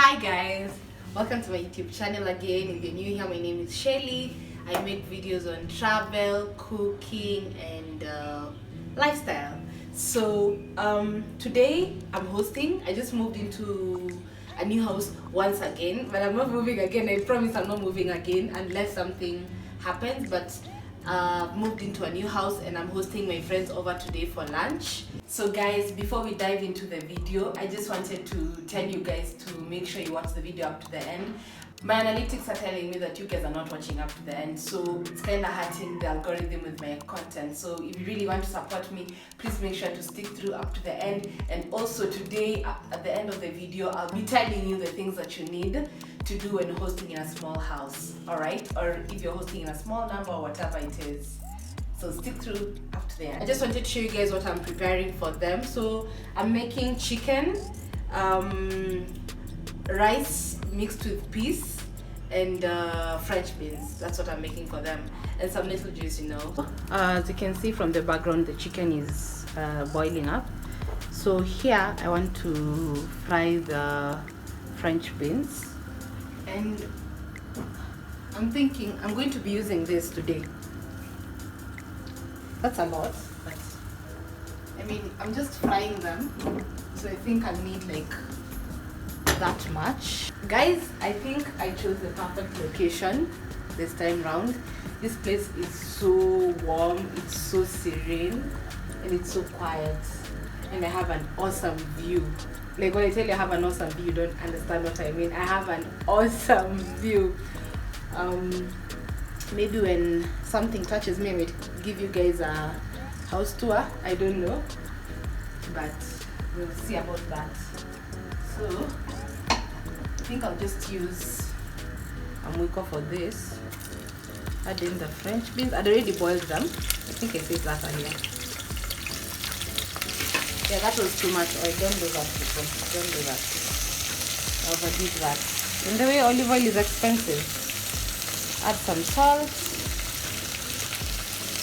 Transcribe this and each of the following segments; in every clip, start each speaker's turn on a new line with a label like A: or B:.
A: Hi guys, welcome to my YouTube channel again. If you're new here, my name is Shelly. I make videos on travel, cooking and lifestyle. So today I'm hosting. I just moved into a new house once again, but I'm not moving again. I promise I'm not moving again unless something happens. But moved into a new house and I'm hosting my friends over today for lunch. So guys, before we dive into the video, I just wanted to tell you guys to make sure you watch the video up to the end. My analytics are telling me that you guys are not watching up to the end, so it's kind of hurting the algorithm with my content. So if you really want to support me, please make sure to stick through up to the end. And also today at the end of the video, I'll be telling you the things that you need to do when hosting in a small house, all right? Or if you're hosting in a small number or whatever it is. So stick through up to the end. I just wanted to show you guys what I'm preparing for them. So I'm making chicken, rice mixed with peas, and French beans. That's what I'm making for them, and some little juice, you know. As you can see from the background, the chicken is boiling up. So here I want to fry the French beans, and I'm thinking I'm going to be using this today. That's a lot, but I mean, I'm just frying them, so I think I'll need like that much. Guys, I think I chose the perfect location this time round. This place is so warm, it's so serene, and it's so quiet, and I have an awesome view. Like when I tell you I have an awesome view, you don't understand what I mean. I have an awesome view. Maybe when something touches me, I might give you guys a house tour. I don't know, but we'll see about that. So I think I'll just use a muiko for this. Add in the French beans. I'd already boiled them. I think I said that earlier. Yeah, that was too much oil. Don't do that, people. Don't do that. I overdid that. And the way olive oil is expensive. Add some salt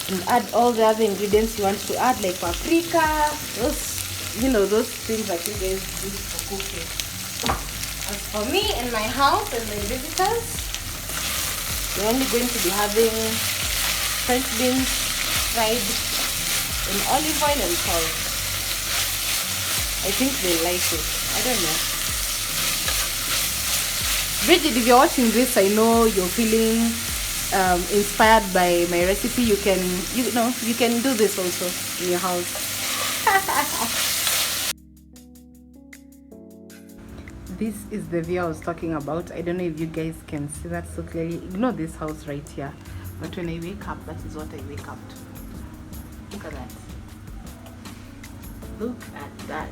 A: and add all the other ingredients you want to add, like paprika, those, you know, those things that you guys use for cooking. As for me and my house and my visitors, we're only going to be having French beans fried in olive oil and salt. I think they like it. I don't know. Bridget, if you're watching this, I know you're feeling inspired by my recipe. You can do this also in your house. This is the view I was talking about. I don't know if you guys can see that so clearly. Ignore this house right here, but when I wake up, that is what I wake up to. Look at that. Look at that.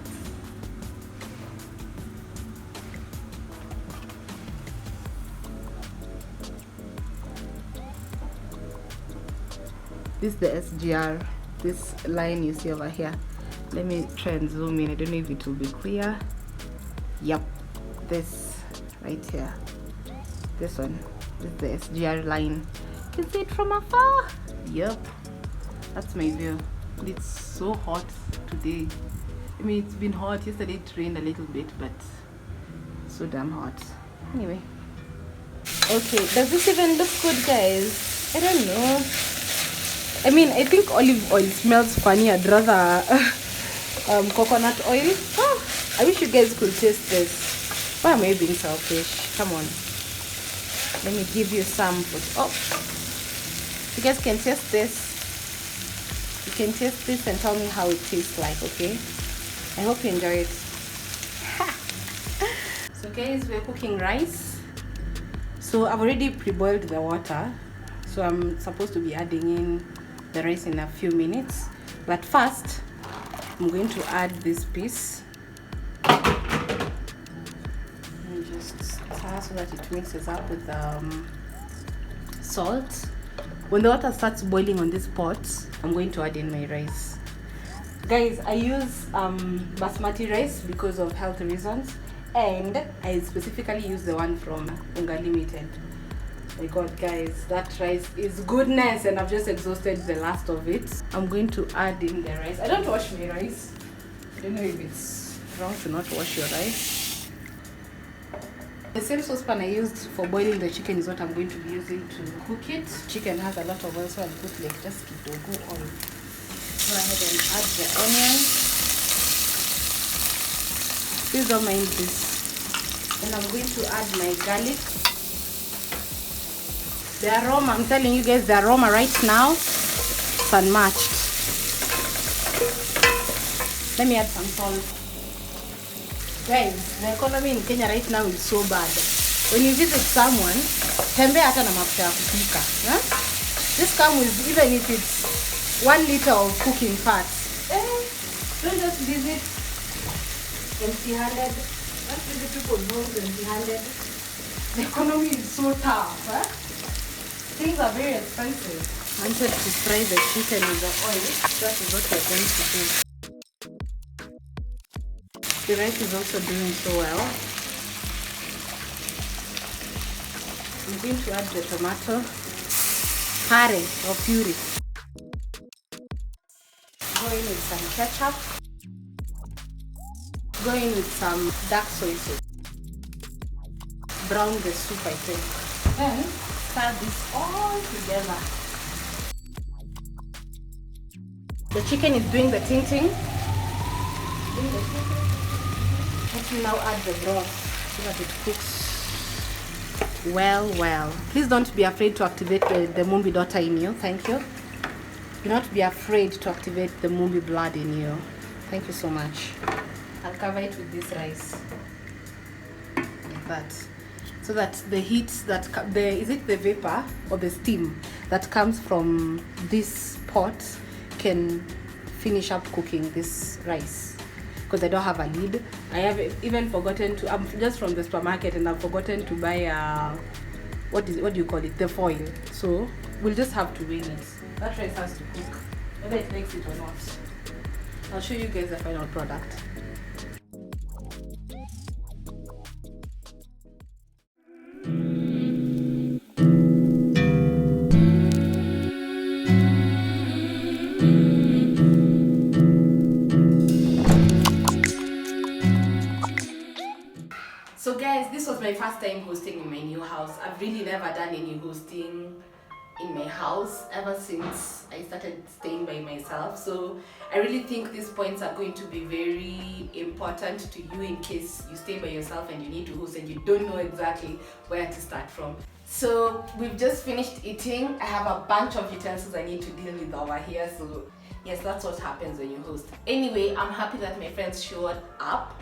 A: This is the SGR, this line you see over here. Let me try and zoom in. I don't know if it will be clear. Yep, this right here. This one. This is the SGR line. You can see it from afar. Yep, that's my view. It's so hot today. I mean, it's been hot. Yesterday it rained a little bit, but so damn hot. Anyway. Okay, does this even look good, guys? I don't know. I mean, I think olive oil smells funny. I'd rather coconut oil. Oh, I wish you guys could taste this. Why am I being selfish? Come on. Let me give you some. Oh, you guys can taste this. You can taste this and tell me how it tastes like, okay? I hope you enjoy it. So guys, we're cooking rice. So I've already pre-boiled the water. So I'm supposed to be adding in the rice in a few minutes, but first I'm going to add this piece and just stir so that it mixes up with salt. When the water starts boiling on this pot, I'm going to add in my rice. Guys, I use basmati rice because of health reasons, and I specifically use the one from Unga Limited. My god, guys, that rice is goodness, and I've just exhausted the last of it. I'm going to add in the rice. I don't wash my rice. I don't know if it's wrong to not wash your rice. The same saucepan I used for boiling the chicken is what I'm going to be using to cook it. Chicken has a lot of oil, so I'll put like just kidogo oil. Go ahead and add the onion. Please don't mind this. And I'm going to add my garlic. The aroma, I'm telling you guys, the aroma right now is unmatched. Let me add some salt. Guys, the economy in Kenya right now is so bad. When you visit someone, tembea hata na mafuta ya kupika. Just come with, even if it's 1 liter of cooking fat. Don't just visit empty-handed. Don't visit people's homes empty-handed. The economy is so tough. Things are very expensive. I wanted to fry the chicken with the oil. That is what we're going to do. The rice is also doing so well. I'm going to add the tomato puree or puree. Go in with some ketchup. Go in with some dark soy sauce. Brown the soup, I think. Then stir this all together. The chicken is doing the ting-ting. Let me now add the broth so that it cooks well. Please don't be afraid to activate the Mumbi daughter in you. Thank you. Do not be afraid to activate the Mumbi blood in you. Thank you so much. I'll cover it with this rice. Like that. So that the heat that is it the vapor or the steam that comes from this pot can finish up cooking this rice. Because I don't have a lid. I have even forgotten to, I'm just from the supermarket and I've forgotten to buy what do you call it, the foil. So we'll just have to wing it. That rice has to cook, whether it makes it or not. I'll show you guys the final product. So guys, this was my first time hosting in my new house. I've really never done any hosting in my house ever since I started staying by myself. So I really think these points are going to be very important to you in case you stay by yourself and you need to host and you don't know exactly where to start from. So we've just finished eating. I have a bunch of utensils I need to deal with over here. So yes, that's what happens when you host. Anyway, I'm happy that my friends showed up.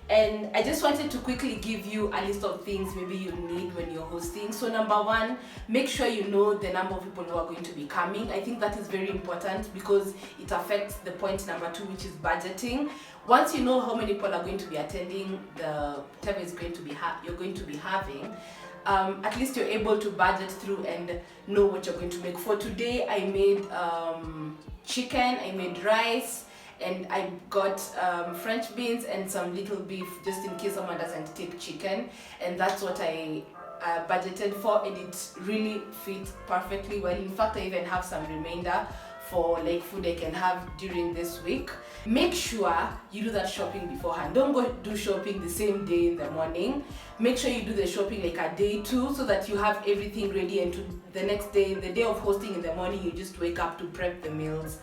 A: And I just wanted to quickly give you a list of things maybe you need when you're hosting. So number one, make sure you know the number of people who are going to be coming. I think that is very important because it affects the point number two, which is budgeting. Once you know how many people are going to be attending the whatever is going to be you're going to be having, at least you're able to budget through and know what you're going to make. For today, I made chicken, I made rice, and I got French beans and some little beef just in case someone doesn't take chicken, and that's what I budgeted for, and it really fit perfectly well. In fact, I even have some remainder for like food I can have during this week. Make sure you do that shopping beforehand. Don't go do shopping the same day in the morning. Make sure you do the shopping like a day two so that you have everything ready, and to the next day, the day of hosting in the morning, you just wake up to prep the meals.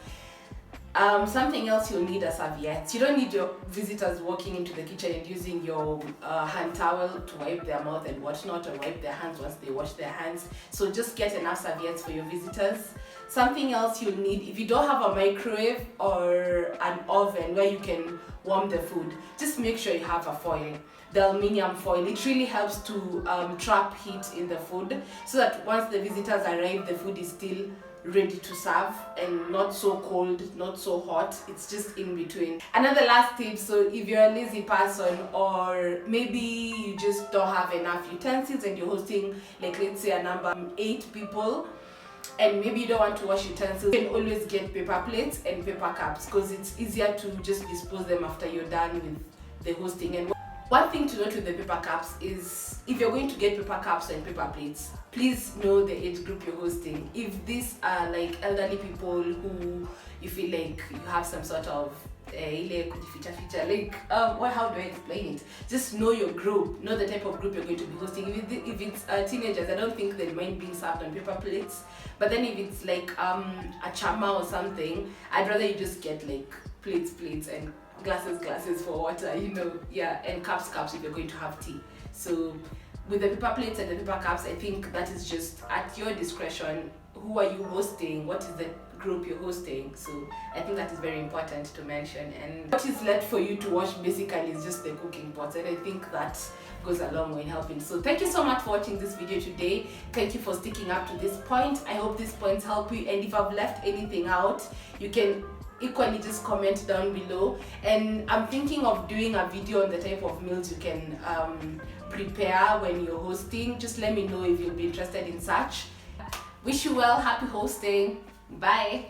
A: Something else you'll need are serviettes. You don't need your visitors walking into the kitchen and using your hand towel to wipe their mouth and whatnot, or wipe their hands once they wash their hands. So just get enough serviettes for your visitors. Something else you'll need, if you don't have a microwave or an oven where you can warm the food, just make sure you have a foil. The aluminium foil, it really helps to trap heat in the food so that once the visitors arrive, the food is still ready to serve and not so cold, not so hot. It's just in between. Another last tip, so if you're a lazy person or maybe you just don't have enough utensils and you're hosting, like let's say a number 8 people, and maybe you don't want to wash utensils, you can always get paper plates and paper cups because it's easier to just dispose them after you're done with the hosting. And one thing to note with the paper cups is if you're going to get paper cups and paper plates, please know the age group you're hosting. If these are like elderly people who you feel like you have some sort of ile kujificha ficha, like how do I explain it? Just know your group, know the type of group you're going to be hosting. If it's teenagers, I don't think they mind being served on paper plates, but then if it's like a chama or something, I'd rather you just get like plates and glasses for water, and cups if you're going to have tea. So with the paper plates and the paper cups, I think that is just at your discretion. Who are you hosting? What is the group you're hosting? So I think that is very important to mention. And what is left for you to wash basically is just the cooking pots, and I think that goes a long way in helping. So thank you so much for watching this video today. Thank you for sticking up to this point. I hope these points help you, and if I've left anything out, you can equally just comment down below. And I'm thinking of doing a video on the type of meals you can prepare when you're hosting. Just let me know if you'll be interested in such. Wish you well, happy hosting, bye.